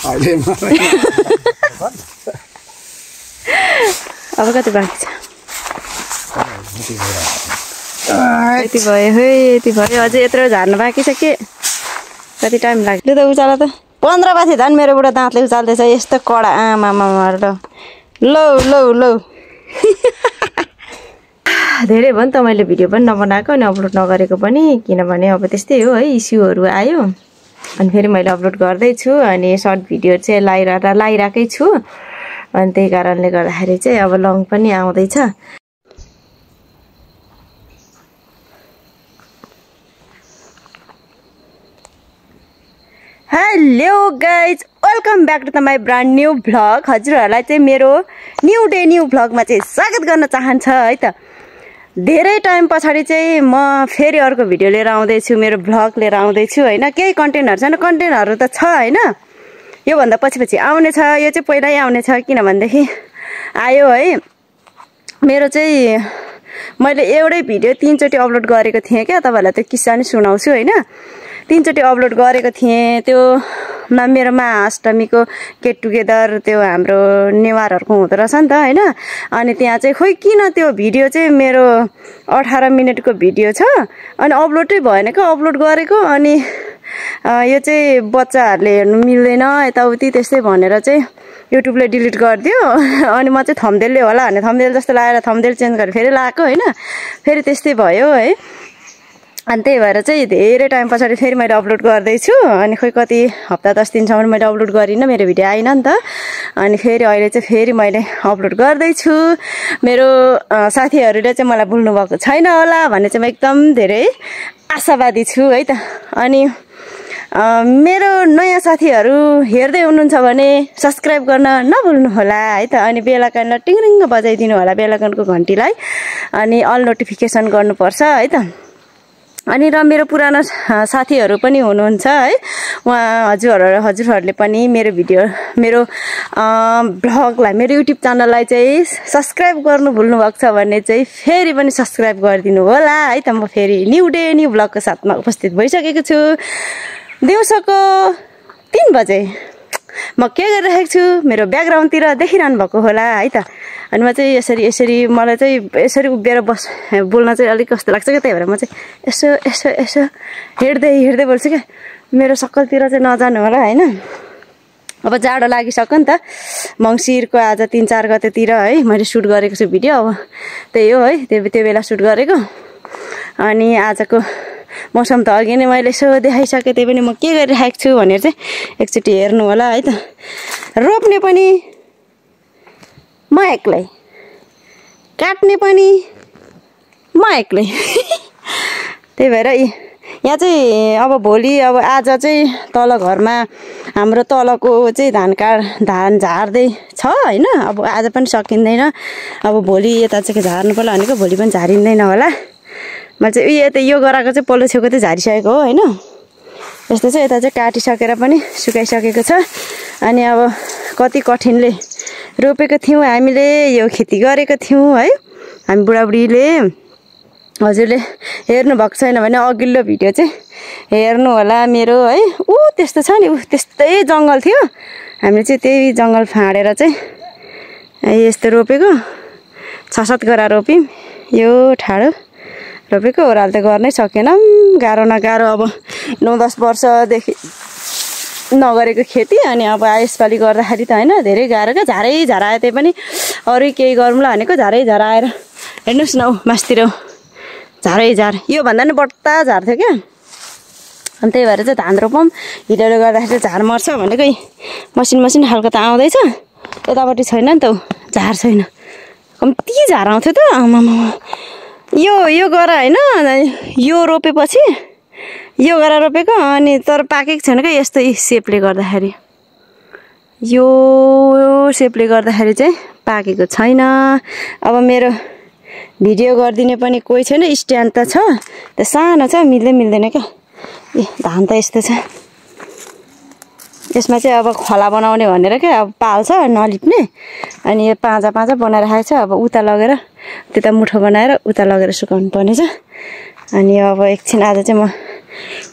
अब कति बाँकी छ यति भयो है यति भयो अझै यत्रो झार्नु बाँकी छ के कति टाइम लाग्यो त उचाला त 15 बाथी झन् मेरो बुढा दाँतले उचाल्दैछ यस्तो कडा आमामा लौ लौ लौ धेरै भयो नि त मैले भिडियो पनि नबनाएको अनि अपलोड नगरेको पनि किनभने अब त्यस्तै हो है इस्युहरू आयो अनि फेरि मैले अपलोड गर्दैछु अनि सर्ट भिडियो चाहिँ लाइराकै छु अनि त्यही कारणले गर्दाखेरि चाहिँ अब लङ पनि आउँदैछ hello guys welcome back to the my brand new vlog हजुरहरूलाई चाहिँ मेरो न्यू डे न्यू भ्लगमा चाहिँ स्वागत गर्न चाहन्छ है त धेरै टाइम पछाडि चाहिँ म फेरि अर्को भिडियो लिएर आउँदैछु मेरो भ्लग लिएर आउँदैछु हैन केही कन्टेन्टहरु छैन कन्टेन्टहरु त छ हैन यो भन्दा पछि आउने छ यो चाहिँ पहिल्यै आउने छ किन भन्दाखेरि आयो है मेरो चाहिँ मैले एउटै भिडियो 3 चोटी अपलोड गरेको थिएँ क्या तपाईहरुलाई त्यो किस्सा नि सुनाउँछु हैन 3 चोटी अपलोड गरेको थिएँ त्यो मेरोमा अष्टमीको गेट टुगेदर त्यो हाम्रो नेवारहरुको हुँदो रहेछ नि त हैन अनि त्यहाँ चाहिँ खोइ किन त्यो भिडियो चाहिँ मेरो 18 मिनेटको भिडियो छ अनि अपलोडै भएन के अपलोड गरेको अनि यो चाहिँ बच्चाहरुले हेर्नु मिल्दैन यताउति त्यस्तै भनेर चाहिँ युट्युबले डिलिट गर्दियो अनि म चाहिँ थम्बनेलले होला भने थम्बनेल जस्तो लगाएर थम्बनेल चेन्ज गरेर फेरि लगाएको हैन फेरि त्यस्तै भयो है अनि त्यही भएर चाहिँ धेरै टाइम पछाडि फेरि मैले अपलोड गर्दै छु अनि खोइ कति हप्ता 10 दिनसम्म मैले अपलोड गरिन मेरो भिडियो आइन नि त अनि फेरि अहिले चाहिँ फेरि मैले अपलोड गर्दै छु मेरो साथीहरुले चाहिँ मलाई भुल्नु भएको छैन होला भन्ने चाहिँ म एकदम धेरै आशावादी छु है त अनि मेरो नयाँ साथीहरु हेर्दै हुनुहुन्छ भने सब्स्क्राइब गर्न नभुल्नु होला है त अनि बेल आइकनलाई टिङरिङ बजाइदिनु होला बेल आइकनको घण्टीलाई अनि अल नोटिफिकेसन गर्नुपर्छ है त अनि र मेरो पुरानो साथीहरु पनि हुनुहुन्छ है उहाँ हजुरहरुले पनि मेरो भिडियो मेरो भ्लगलाई मेरो युट्युब च्यानललाई चाहिँ सब्स्क्राइब गर्नु भुल्नु भएको छ भने चाहिँ फेरि पनि सब्स्क्राइब गरिदिनु होला है त म फेरि न्यू डे न्यू भ्लगको साथमा उपस्थित भइसकेको छु दिउँसोको 3 बजे म के गरिरहेको छु मेरो ब्याकग्राउन्डतिर देखिरहनु भएको होला है त अनि म चाहिँ यसरी मलाई चाहिँ यसरी उभिएर बोल्न चाहिँ अलिक कस्तो लाग्छ के त्यही भएर म चाहिँ यसो हेर्दै बोल्छु के मेरो सक्कलतिर चाहिँ नजानु होला हैन अब जाडो लागिसक्यो नि त मंसिरको आज 3-4 गतेतिर है मैले सुट गरेको छु भिडियो अब त्यही हो है त्यो बेला सुट गरेको अनि आजको मौसम त अघि नै मैले यसो देखाइसके त्यही पनि म के गरिरहेको छु भनेर चाहिँ एकचोटी हेर्नु होला है त रोप्ने पनि म एक्लै काट्ने पनि म एक्लै त्यही भएर यहाँ चाहिँ अब भोलि अब आज चाहिँ तल घरमा हाम्रो तलको चाहिँ धान झार्दै छ हैन अब आज पनि सकिँदैन अब भोलि यता चाहिँ झार्नु पर्ला भनेको भोलि पनि झारिँदैन होला म चाहिँ यो गराको चाहिँ पल्लो छेउको चाहिँ झारिसकेको हो हैन यस्तो चाहिँ यता चाहिँ काटिसकेर पनि सुकाइसकेको छ अनि अब कति कठिनले रोपेको थियौं हामीले यो खेती गरेको थियौं है हामी बुढाबुढीले हजुरले हेर्नु भएको छैन भने अघिल्लो भिडियो चाहिँ हेर्नु होला मेरो है त्यस्तो छ नि त्यस्तै जंगल थियो हामीले चाहिँ त्यही जंगल फाडेर चाहिँ यस्तो रोपेको 6-7 गरा रोप्यौं यो ठाडो रोपेको ओराल त गर्नै सकेनम गाह्रो नगाह्रो अब 9-10 वर्षदेखि नगरेको खेती अनि अब यसपालि गर्दाखेरि त हैन धेरै गाह्रो के झराए त्यही पनि अरु केही गरौँला भनेको झराएर हेर्नुस् न मास्तिर झार यो भन्दा नि बट्टा झार्थ्यो के अनि त्यही भएर चाहिँ धान रोपौं हिलोले गर्दाखेरि झार मर्छ भनेको मसिन खालको त आउँदैछ यतापट्टि छैन नि त झार छैन कम्ती झार आउँथ्यो त आमामा यो गरा हैन यो रोपेपछि यो गरा रोपेको अनि तर पाकेको छैन के यस्तो सेपले गर्दाखेरि यो सेपले गर्दाखेरि चाहिँ पाकेको छैन अब मेरो भिडियो गर्दिने पनि कोही छैन स्ट्यान्ड त छ त्यो सानो छ मिल्दैन के धान त यस्तो छ यसमा चाहिँ अब खला बनाउने भनेर के अब पाल्छ नलिप्ने अनि यो पाँजा बनाएर राखेको छ अब उता लगेर त्यता मुठो बनाएर उता लगेर सुकाउनु पर्ने छ अनि अब एकछिन आज चाहिँ म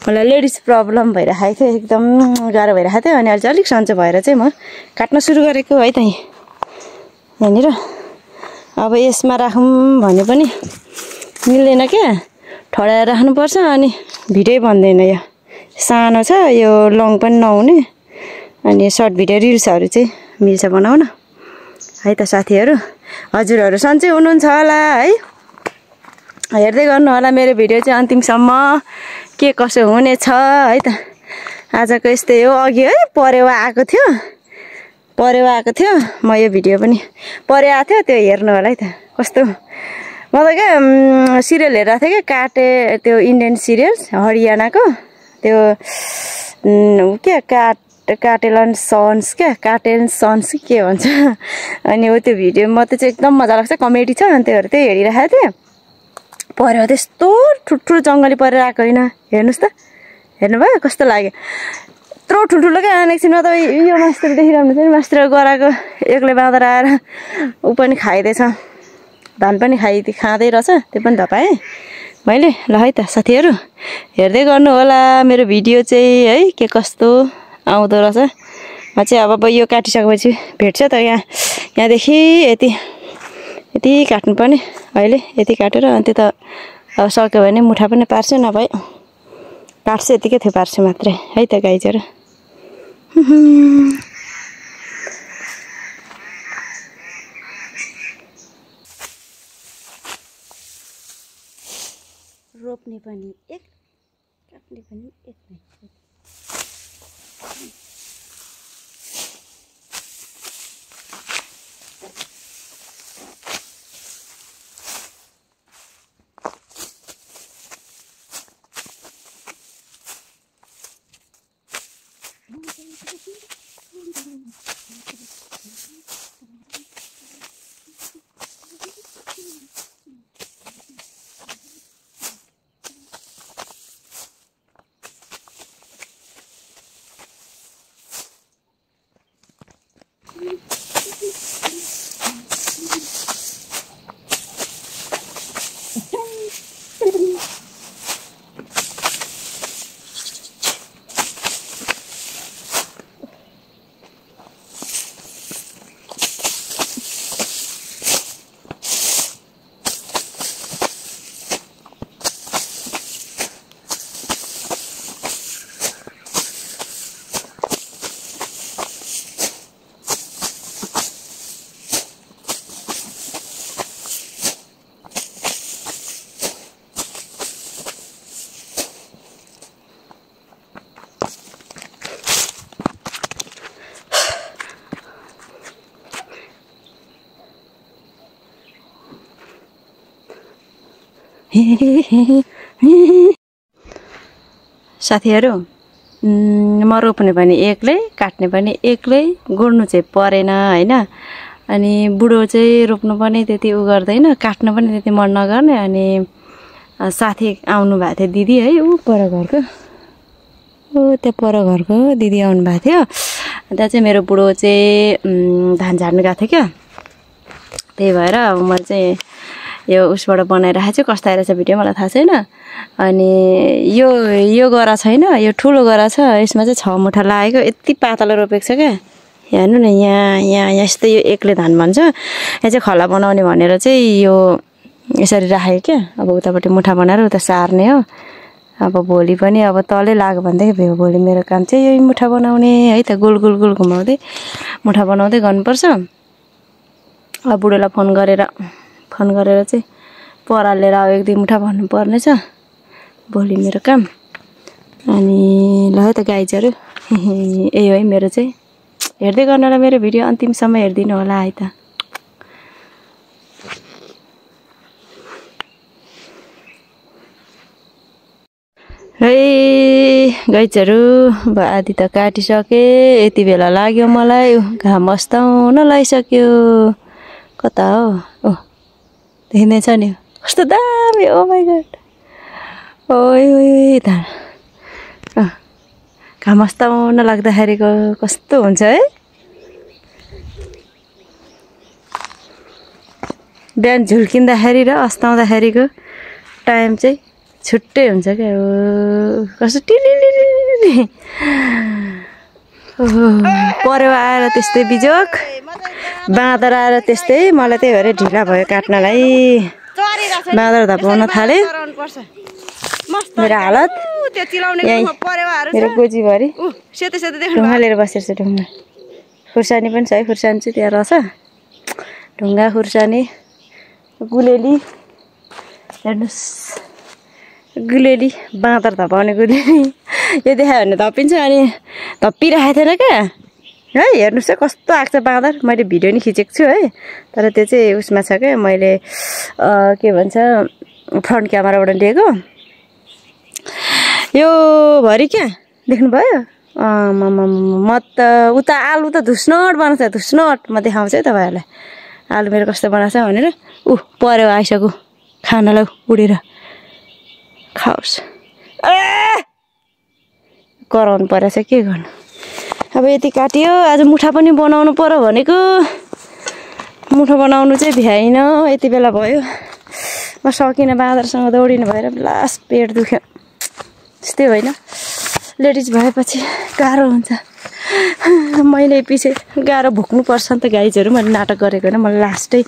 मलाई लेडिज प्रब्लम भइरहेको थियो एकदम गाह्रो भइरहेको थियो अनि अहिले चाहिँ अलिक सन्चो भएर चाहिँ म काट्न सुरु गरेको है त यहाँनिर अब यसमा राखौँ भने पनि मिल्दैन क्या ठड्याएर राख्नुपर्छ अनि भिडियो बन्दैन यो सानो छ यो लङ पनि नहुने अनि सर्ट भिडियो रिल्सहरू चाहिँ मिल्छ बनाउन है त साथीहरू हजुरहरू सन्चै हुनुहुन्छ होला है हेर्दै गर्नु होला मेरो भिडियो चाहिँ अन्तिमसम्म के कसो हुनेछ है त आजको यस्तै हो अघि है परेवा आएको थियो म यो भिडियो पनि परे आएको थियो त्यो हेर्नु होला है त कस्तो म त क्या सिरियल हेरेको थिएँ क्या त्यो इन्डियन सिरियल्स हरियाणाको त्यो के काटेलन सन्स के भन्छ अनि हो त्यो भिडियो म त चाहिँ एकदम मजा लाग्छ कमेडी छ अनि त्योहरू चाहिँ हेरिरहेको थिएँ परेवा त्यस्तो ठुल्ठुलो जङ्गली परेर आएको होइन हेर्नुहोस् त हेर्नुभयो कस्तो लाग्यो यत्रो ठुल्ठुलो क्या एकछिनमा त यो मास्टर देखिरहनु छ नि मास्टर गराएको एक्लै बाँदर आएर ऊ पनि खाइदिएछ धान पनि खाँदै रहेछ त्यो पनि धपाएँ मैले ल है त साथीहरू हेर्दै गर्नु होला मेरो भिडियो चाहिँ है के कस्तो आउँदो रहेछ म चाहिँ अब यो काटिसकेपछि भेट्छ त यहाँदेखि यति काट्नुपर्ने अहिले यति काटेर अनि त्यो त अब सक्यो भने मुठा पनि पार्छु नभए काट्छु यतिकै थियो पार्छु मात्रै है त गाइजहरू रोप्ने पनि एक काट्ने पनि एक नै साथीहरू म रोप्ने पनि एक्लै काट्ने पनि एक्लै गोड्नु चाहिँ परेन हैन अनि बुढो चाहिँ रोप्नु पनि त्यति उ गर्दैन काट्नु पनि त्यति मन नगर्ने अनि साथी आउनु भएको थियो दिदी है ऊ पर घरको त्यो पर घरको दिदी आउनु भएको थियो त्यहाँ चाहिँ मेरो बुढो चाहिँ धान झार्नु गएको थियो क्या त्यही भएर अब मैले चाहिँ यो उसबाट बनाइराखेको छु कस्तो आइरहेछ भिडियो मलाई थाहा छैन अनि यो गरा छैन यो ठुलो गरा छ यसमा चाहिँ 6 मुठा लागेको यति पातलो रोपेको छ क्या हेर्नु न यहाँ यस्तै यो एक्लै धान भन्छ यहाँ चाहिँ खला बनाउने भनेर चाहिँ यो यसरी राखेको क्या अब उतापट्टि मुठा बनाएर उता सार्ने हो अब भोलि पनि अब तलै लाग्यो भनेदेखि भोलि मेरो काम चाहिँ यही मुठा बनाउने है त गोल गोल गोल घुमाउँदै मुठा बनाउँदै गर्नुपर्छ अब बुढोलाई फोन गरेर चाहिँ परालेर अब 1-2 मुठा भन्नुपर्ने छ भोलि मेरो काम अनि ल है त गाइजहरू यही हो है मेरो चाहिँ हेर्दै गर्नुलाई मेरो भिडियो अन्तिमसम्म हेरिदिनु होला है त है गाइजहरू अब आधी त काटिसके यति बेला लाग्यो मलाई घाम अस्ताउन लागिसक्यो कता हो देखिँदैछ नि कस्तो दामी ओ माइ गॉड ओइ धान घाम अस्ताउन लाग्दाखेरिको कस्तो हुन्छ है बिहान झुल्किँदाखेरि र अस्ताउँदाखेरिको टाइम चाहिँ छुट्टै हुन्छ क्या कस्तो टिलिलिलिलि परेवा आएर त्यस्तै बिजोक बाँदर आएर त्यस्तै मलाई त्यही भएर ढिला भयो काट्नलाई बाँदर धपाउन थाले मेरो हालत मेरो गोजीभरि ढुङ्गा लिएर बसेको छु ढुङ्गा खुर्सानी पनि छ है खुर्सानी चाहिँ त्यहाँ रहेछ ढुङ्गा खुर्सानी गुलेली हेर्नुहोस् गुलेली बाँदर धपाउने गुलेली यो देखायो भने धपिन्छ अनि धप्पिरहेको थिएन क्या है हेर्नुहोस् है कस्तो आएको छ बाँदर मैले भिडियो नि खिचेको छु है तर त्यो चाहिँ उसमा छ क्या मैले के भन्छ फ्रन्ट क्यामेराबाट लिएको यो भरि क्या देख्नुभयो म त उता आलु त धुस्नट बनाउँछ धुस्नट म देखाउँछु है तपाईँहरूलाई आलु मेरो कस्तो बनाएको छ भनेर पऱ्यो आइसक्यो खानालाई उडेर खाओस् कराउनु परेछ के गर्नु अब यति काटियो आज मुठा पनि बनाउनु पर्यो भनेको मुठो बनाउनु चाहिँ भ्याइन यति बेला भयो म सकिनँ बाँदरसँग दौडिनु भएर लास्ट पेट दुख्यो त्यस्तै होइन लेडिज भएपछि गाह्रो हुन्छ मैले पछि गाह्रो भोग्नुपर्छ नि त गाइजहरू मैले नाटक गरेको होइन मलाई लास्टै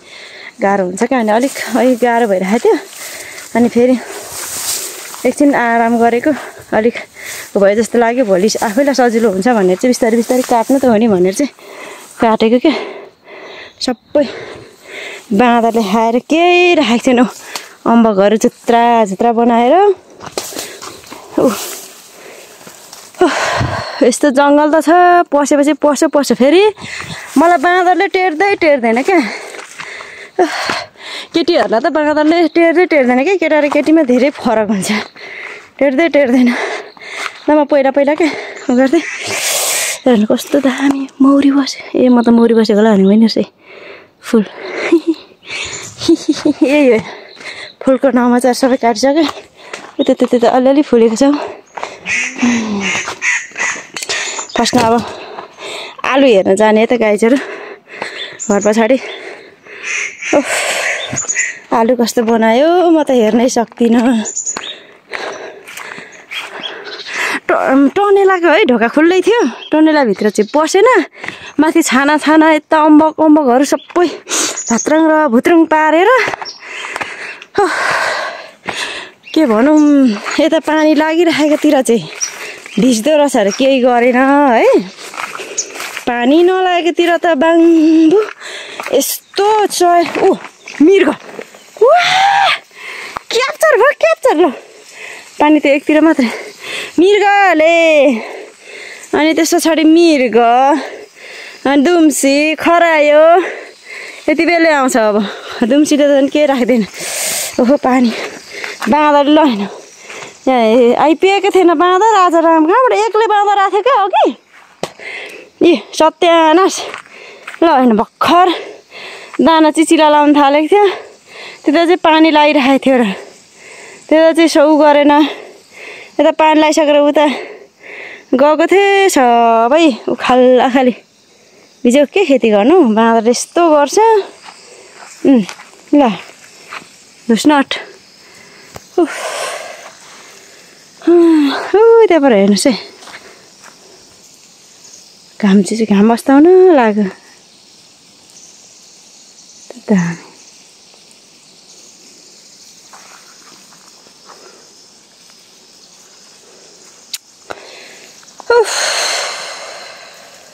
गाह्रो हुन्छ क्या अनि अलिक गाह्रो भइरहेको थियो अनि फेरि एकछिन आराम गरेको अलिक भयो जस्तो लाग्यो भोलि आफैलाई सजिलो हुन्छ भनेर चाहिँ बिस्तारै बिस्तारै काट्नु त हो नि भनेर चाहिँ काटेको क्या सबै बाँदरले खाएर केही राखेको छैन अम्बकहरू जुत्रा जुत्रा बनाएर यस्तो जङ्गल त छ पसेपछि पस्छ फेरि मलाई बाँदरले टेर्दैन क्या केटीहरूलाई त बाँदरले टेर्दैन क्या केटा र केटीमा धेरै फरक हुन्छ टेर्दैन ल म पहिला क्या गर्दै हेर्नु कस्तो दामी मौरी बस्यो ए म त मौरी बसेको होला भने होइन है फुल यही हो फुलको नाउँमा चाहिँ सबै काटिसक्यो त्यो अलिअलि फुलेको छ फर्स्टमा अब आलु हेर्न जाने त गाइजहरू घर पछाडि आलु कस्तो बनायो म त हेर्नै सक्दिनँ टनेलाको है ढोका खुल्लै थियो टनेलाभित्र चाहिँ पसेन माथि छाना यता अम्बकहरू सबै भात्रङ र भुत्रङ पारेर के भनौँ यता पानी लागिरहेकोतिर चाहिँ भिज्दो रहेछ अरे केही गरेन है पानी नलागेकोतिर त बाङ्बु यस्तो मृग क्याप्चर ल पानी त एकतिर मात्रै मृगले अनि त्यस पछाडि मृग अनि दुम्सी खरायो यति बेलै आउँछ अब दुम्सीले त झन् केही राख्दैन ओहो पानी बाँदर ल होइन यहाँ आइपुगेको थिएन बाँदर आज राम कहाँबाट एक्लै बाँदर आएको थियो क्या हो कि ए सत्यानाश ल होइन भर्खर दाना चिचिला लाउनु थालेको थियो त्यता चाहिँ पानी लगाइरहेको थियो र त्यता चाहिँ सौ गरेन यता पानी लगाइसकेर उता गएको थिएँ सबै उखाली बिजो के खेती गर्नु बाँदर यस्तो गर्छ ल धुस्नट त्यहाँबाट हेर्नुहोस् है घाम चाहिँ घाम अस्ताउन लाग्यो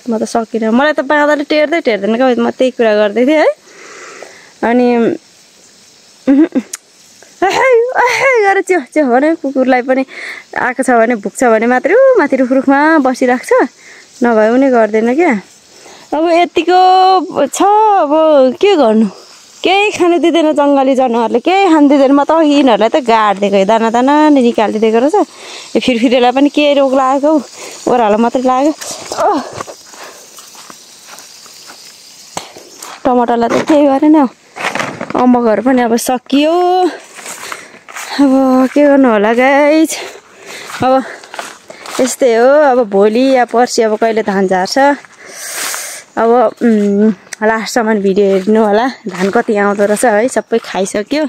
म त सकिनँ मलाई त बाँदरले टेर्दैन क्या म त्यही कुरा गर्दै थिएँ है अनि गरेर च्यो भने कुकुरलाई पनि आएको छ भने भुक्छ भने मात्रै माथि रुखमा बसिरहेको छ नभए पनि गर्दैन क्या अब यतिको छ अब के गर्नु केही खानु दिँदैन जङ्गली जनावरले केही खानु दिँदैन म त यिनीहरूलाई त गाडिदिएको दाना निकालिदिएको रहेछ यो फिरफिरेलाई पनि के रोग लागेको ओह्रालो मात्रै लाग्यो टमाटरलाई त केही गरेन अम्बकहरू पनि अब सकियो अब के गर्नु होला गाइज अब यस्तै हो अब भोलि या पर्सि अब कहिले धान झार्छ अब लास्टसम्म भिडियो हेर्नु होला धान कति आउँदो रहेछ है सबै खाइसक्यो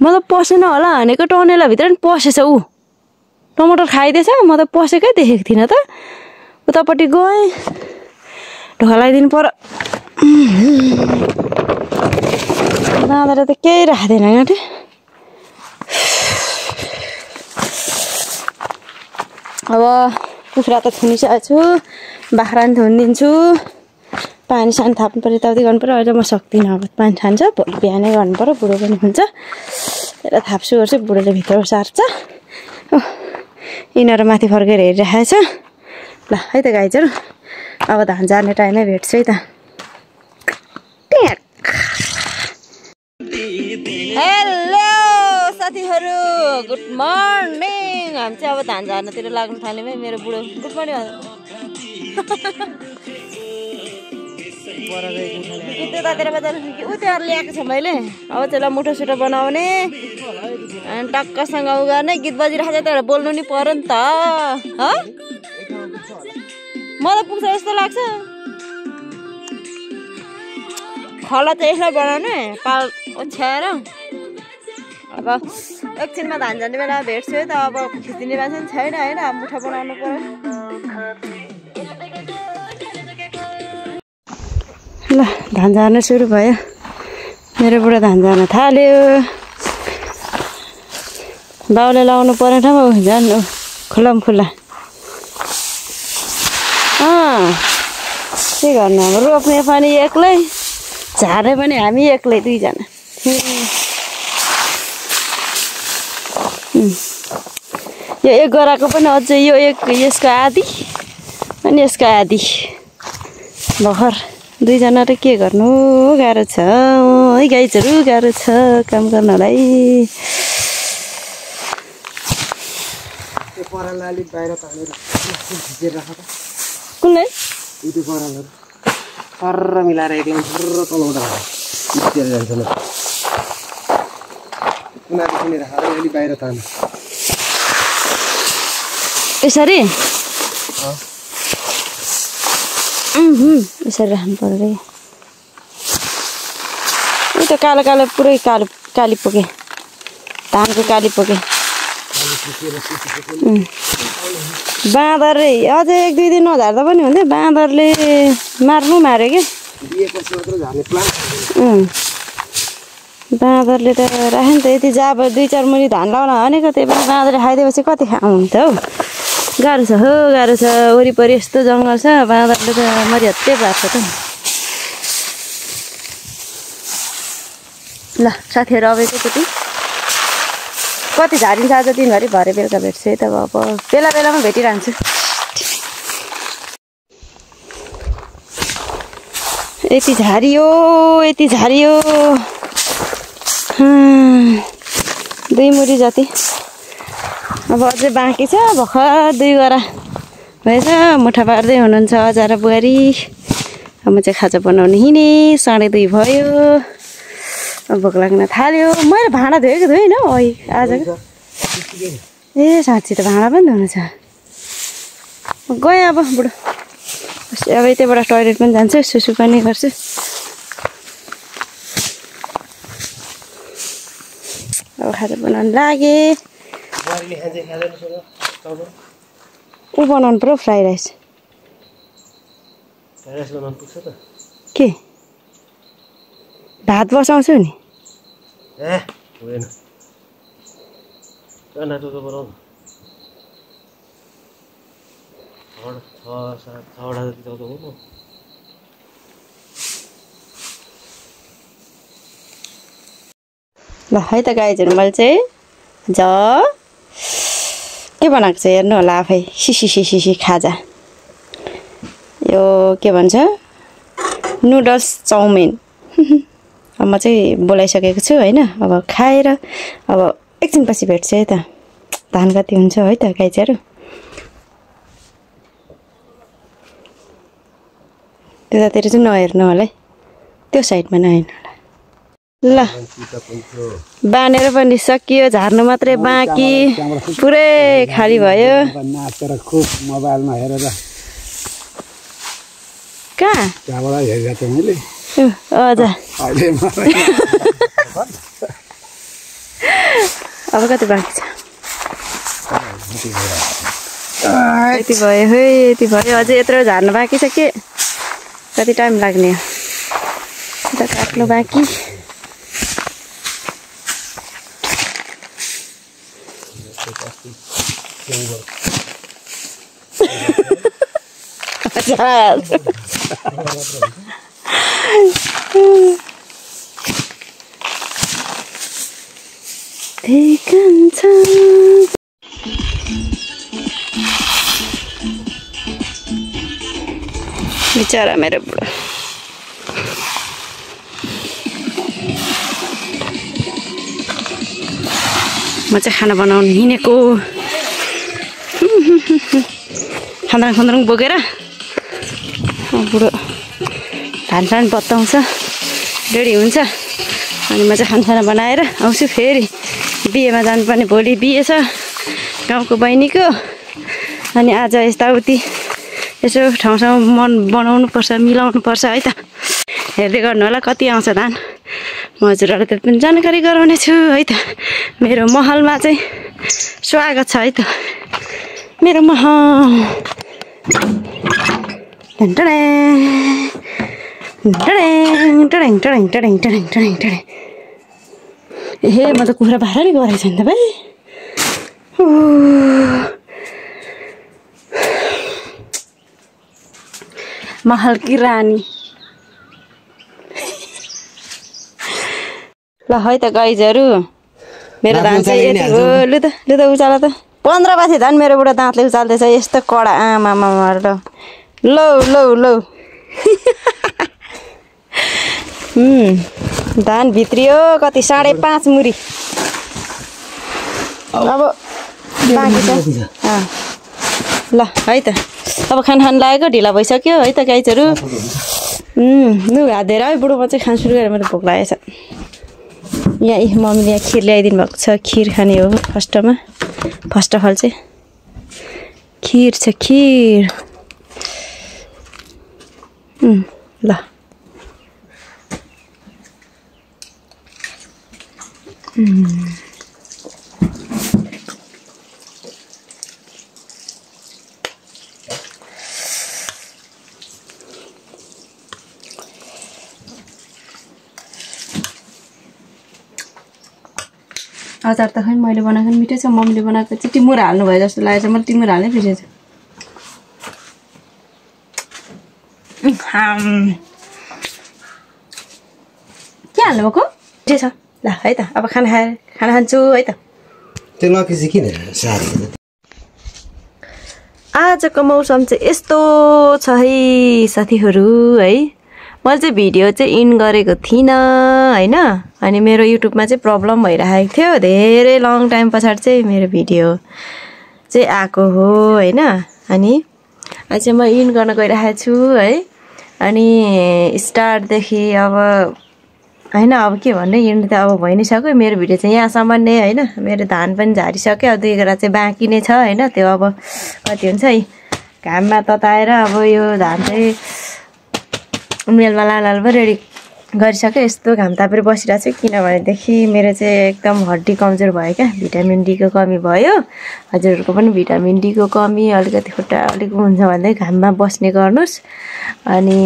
म त पसेन होला भनेको टनेला भित्र नि पसेछ ऊ टमाटर खाइदिएछ म त पसेकै देखेको थिइनँ त उतापट्टि गएँ ढोका लगाइदिनु पर्यो दादाले त केही राख्दैन गाँठे अब कुखुरा त थुनिसकेको छु बाख्रा पनि थुनिदिन्छु पानी सानी थाप्नु पर्यो यताउति गर्नु पर्यो अहिले म सक्दिनँ अब पानी खान्छ भोलि बिहानै गर्नु पर्यो बुढो पनि हुन्छ यसलाई थाप्छु गर्छु बुढोले भित्र सार्छ यिनीहरू माथि फर्केर हेरिरहेको छ ल है त गाइजहरू अब धान जाने टाइममै भेट्छु है त हेलो साथीहरू गुड मर्निङ हामी चाहिँ अब धान झार्नतिर लाग्नु थाल्यौँ है मेरो बुढो गुड मर्निङ त्यतातिर बजार उ त्यहाँ ल्याएको छ मैले अब त्यसलाई मुठो सुठो बनाउने अनि टक्कसँग उ गर्ने गीत बजिरहेको छ तर बोल्नु नि पर्यो नि त मलाई पुग्छ जस्तो लाग्छ खला चाहिँ यसलाई बनाउने पाल ओछ्याएर अब एकछिनमा धान जाने बेला भेट्छु है त अब खिचिदिने मान्छे पनि छैन होइन अब मुठा बनाउनु पर्यो ल धान झार्न सुरु भयो मेरो बुढो धान झार्न थाल्यो बाउले लाउनु पर्ने ठाउँमा झन् खुल्लाम खुल्ला के गर्नु अब रोप्ने पनि एक्लै झार्ने पनि हामी एक्लै दुईजना यो एक गराको पनि अझै यो एक यसको आधी अनि यसको आधी भर्खर दुईजना र के गर्नु गाह्रो छ है गाइजहरू गाह्रो छ काम गर्नलाई कुनलाई सर्र मिलाएर एक्लै सर्र चलाउँदा जान्छ ल कुनादेखि राखेर अलि बाहिर तान यसरी यसरी राख्नु पर्यो रे उही त कालो कालो पुरै कालो काली पुगे धानको काली पुगे बाँदरले अझै एक दुई दिन नझार्दा पनि हुन्थ्यो बाँदरले मार्नु मार्यो क्या बाँदरले त राख्यो नि त यति जाब दुई चार मुरी धान लाउन भनेको त्यही पनि बाँदरले खाइदिएपछि कति हुन्छ हौ गाह्रो छ हो गाह्रो छ वरिपरि यस्तो जङ्गल छ बाँदरले त मरिहत्ते पार्छ त ल साथीहरू अब एकैचोटि कति झारिन्छ आज दिनभरि भरे बेलुका भेट्छु है त अब बेला बेलामा भेटिरहन्छु यति झारियो दुई मुरी जति अब अझै बाँकी छ भर्खर दुई गरा भएछ मुठा पार्दै हुनुहुन्छ अजा र बुहारी अब म चाहिँ खाजा बनाउनु हिँडेँ 2:30 भयो अब भोक लाग्न थाल्यो मैले भाँडा धोएको धोइन हौ आज ए साँच्ची त भाँडा पनि धुनु छ गएँ अब बुढो अब यतैबाट टोइलेट पनि जान्छु सुसु पनि गर्छु अब खाजा बनाउनु लागेँ ऊ बनाउनु पर्यो फ्राई राइस के भात बसाउँछु नि ल है त गाइजहरू मैले चाहिँ के बनाएको छ हेर्नु होला आफै सिसी खाजा यो के भन्छ नुडल्स चाउमिन अब म चाहिँ बोलाइसकेको छु होइन अब खाएर अब एकछिनपछि भेट्छु है त धान कति हुन्छ है त गाइजहरू त्यतातिर चाहिँ नहेर्नु होला है त्यो साइडमा नहेर्नु होला ल बानेर पनि सकियो झार्नु मात्रै बाँकी पुरै खाली भयो नाचेर खुब मोबाइलमा हेरेर कहाँ त्यहाँबाट हेरेको थिएँ मैले हजुर अब कति बाँकी छ यति भयो है यति भयो अझै यत्रो झार्नु बाँकी छ के कति टाइम लाग्ने यता काट्नु बाँकी बिचारा मेरो बुढो म चाहिँ खाना बनाउनु हिँडेको खन्द्राङ खन्द्राङ बोकेर बुढो धान सान बत्ताउँछ रेडी हुन्छ अनि म चाहिँ खानासाना बनाएर आउँछु फेरि बिहेमा जानुपर्ने भोलि बिहे छ गाउँको बहिनीको अनि आज यताउति यसो ठाउँ ठाउँ मन बनाउनु पर्छ मिलाउनु पर्छ है त हेर्दै गर्नु होला कति आउँछ धान म हजुरहरूलाई त पनि जानकारी गराउने छु है त मेरो महलमा चाहिँ स्वागत छ है त मेरो महल ए म त कुखुरा बाह्र नि गरेको छैन त भाइ महल की रानी ल है त गाइजहरू मेरो धान चाहिँ यति हो लु त उचाल त 15 बाथी धान मेरो बुढा दाँतले उचाल्दैछ यस्तो कडा आमामा ल लौ लौ लौ धान भित्रियो कति 5.5 मुरी अब बाँकी छ ल है त अब खान लागेको ढिला भइसक्यो है त गाइजहरू लु हात धोएर है बुढोमा चाहिँ खान सुरु गरेर मैले भोक लागेको छ यहाँ मम्मीले यहाँ खिर ल्याइदिनु भएको छ खिर खाने हो फर्स्ट अफ अल चाहिँ खिर छ खिर ल अचार त खै मैले बनाएको मिठै छ मम्मीले बनाएको चाहिँ टिमुर हाल्नु भयो जस्तो लागेको छ मैले टिमुर हाल्नै बिर्सेछु के हाल्नु भएको मिठै छ ल है त अब खाना खान्छु है त त्यो लकी चाहिँ किन आजको मौसम चाहिँ यस्तो छ है साथीहरू है मैले चाहिँ भिडियो चाहिँ इन गरेको थिइनँ हैन अनि मेरो युट्युबमा चाहिँ प्रब्लम भइरहेको थियो धेरै लङ टाइम पछाडि चाहिँ मेरो भिडियो चाहिँ आएको हो हैन अनि आज चाहिँ म इन गर्न गइरहेको छु है अनि स्टार्टदेखि अब हैन अब के भन्ने इन त अब भइ नै सक्यो मेरो भिडियो चाहिँ यहाँसम्म नै हैन मेरो धान पनि झारिसक्यो अब 2 गेरा चाहिँ बाँकी नै छ हैन त्यो अब कति हुन्छ है घाममा तताएर अब यो धान चाहिँ मेलमा लाल पो रेडी गरिसक्यो यस्तो घाम तापेर बसिरहेको छु किनभनेदेखि मेरो चाहिँ एकदम हड्डी कमजोर भयो क्या भिटामिन डी को कमी भयो हजुरहरूको पनि भिटामिन डी को कमी अलिकति खुट्टा अलिक हुन्छ भने घाममा बस्ने गर्नुस् अनि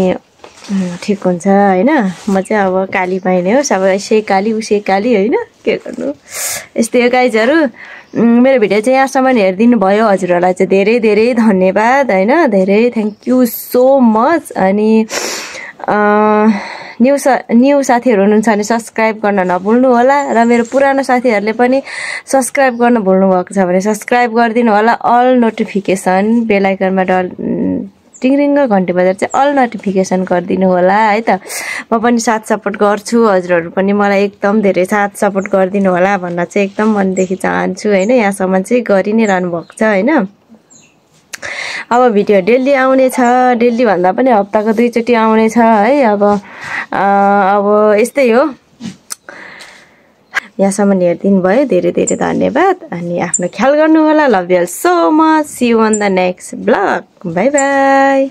ठीक हुन्छ हैन म चाहिँ अब काली पाइने होस् अब यसै काली उसै काली हैन के गर्नु यस्तै हो गाइजहरू मेरो भिडियो चाहिँ यहाँसम्म हेरिदिनु भयो हजुरहरूलाई चाहिँ धेरै धेरै धन्यवाद हैन धेरै थ्याङ्क यू सो मच अनि न्यू साथीहरू हुनुहुन्छ भने सब्स्क्राइब गर्न नभुल्नु होला र मेरो पुरानो साथीहरूले पनि सब्स्क्राइब गर्न भुल्नु भएको छ भने सब्स्क्राइब गरिदिनु होला अल नोटिफिकेसन बेल आइकनमा टिङरिङ घन्टी बजार चाहिँ अल नोटिफिकेसन गरिदिनु होला है त म पनि साथ सपोर्ट गर्छु हजुरहरू पनि मलाई एकदम धेरै साथ सपोर्ट गरिदिनु होला भन्न चाहिँ एकदम मनदेखि चाहन्छु हैन यहाँसम्म चाहिँ गरि नै रहनु भएको छ हैन अब भिडियो डेली आउने छ डेली भन्दा पनि हप्ताको 2 चोटि आउने छ है अब यस्तै हो यहाँसम्म हेरिदिनु भयो धेरै धेरै धन्यवाद अनि आफ्नो ख्याल गर्नु होला love you all so much see you on the next vlog bye by